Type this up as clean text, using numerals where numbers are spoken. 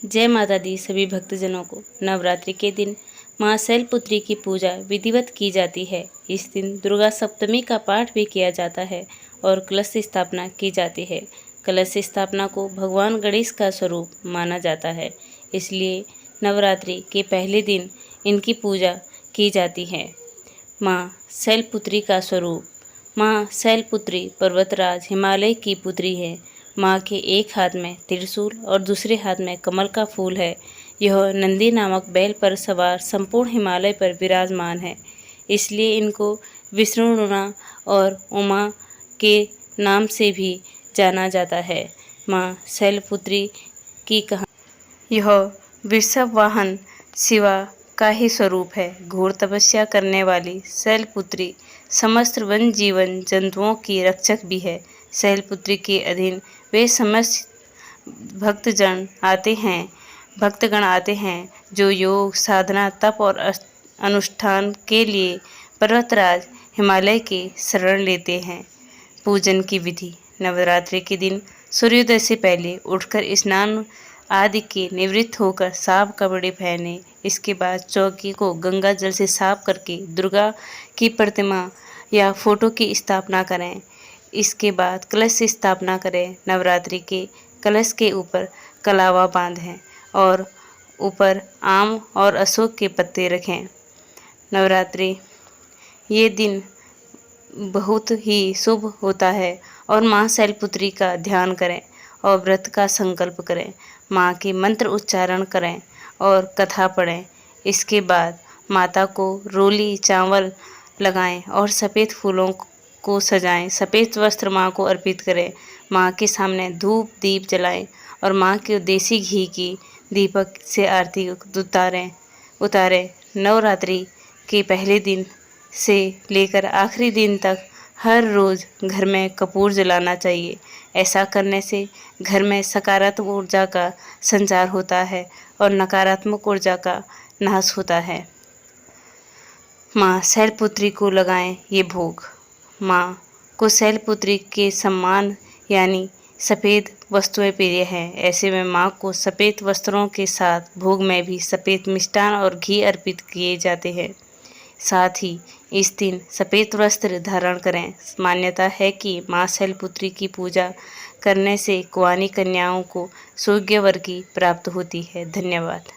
जय माता दी सभी भक्तजनों को। नवरात्रि के दिन माँ शैलपुत्री की पूजा विधिवत की जाती है। इस दिन दुर्गा सप्तमी का पाठ भी किया जाता है और कलश स्थापना की जाती है। कलश स्थापना को भगवान गणेश का स्वरूप माना जाता है, इसलिए नवरात्रि के पहले दिन इनकी पूजा की जाती है। माँ शैलपुत्री का स्वरूप। माँ शैलपुत्री पर्वतराज हिमालय की पुत्री है। माँ के एक हाथ में त्रिशूल और दूसरे हाथ में कमल का फूल है। यह नंदी नामक बैल पर सवार संपूर्ण हिमालय पर विराजमान है, इसलिए इनको विष्णुनुना और उमा के नाम से भी जाना जाता है। माँ शैलपुत्री की कहानी। यह वृषभ वाहन शिवा का ही स्वरूप है। घोर तपस्या करने वाली शैलपुत्री समस्त वन जीवन जंतुओं की रक्षक भी है। शैलपुत्री के अधीन वे समस्त भक्तगण आते हैं जो योग साधना तप और अनुष्ठान के लिए पर्वतराज हिमालय के शरण लेते हैं। पूजन की विधि। नवरात्रि के दिन सूर्योदय से पहले उठकर स्नान आदि के निवृत्त होकर साफ कपड़े पहने। इसके बाद चौकी को गंगा जल से साफ करके दुर्गा की प्रतिमा या फोटो की स्थापना करें। इसके बाद कलश स्थापना करें। नवरात्रि के कलश के ऊपर कलावा बांधें और ऊपर आम और अशोक के पत्ते रखें। नवरात्रि ये दिन बहुत ही शुभ होता है और माँ शैलपुत्री का ध्यान करें और व्रत का संकल्प करें। माँ के मंत्र उच्चारण करें और कथा पढ़ें। इसके बाद माता को रोली चावल लगाएं और सफ़ेद फूलों को सजाएं। सफ़ेद वस्त्र माँ को अर्पित करें। माँ के सामने धूप दीप जलाएं और माँ के देसी घी की दीपक से आरती उतारें। नवरात्रि के पहले दिन से लेकर आखिरी दिन तक हर रोज़ घर में कपूर जलाना चाहिए। ऐसा करने से घर में सकारात्मक ऊर्जा का संचार होता है और नकारात्मक ऊर्जा का नाश होता है। माँ शैलपुत्री को लगाएं ये भोग। माँ को शैलपुत्री के सम्मान यानी सफ़ेद वस्तुएं प्रिय हैं। ऐसे में माँ को सफ़ेद वस्त्रों के साथ भोग में भी सफ़ेद मिष्ठान और घी अर्पित किए जाते हैं। साथ ही इस दिन सफ़ेद वस्त्र धारण करें। मान्यता है कि माँ शैलपुत्री की पूजा करने से कुंवारी कन्याओं को सौभाग्य वर की प्राप्त होती है। धन्यवाद।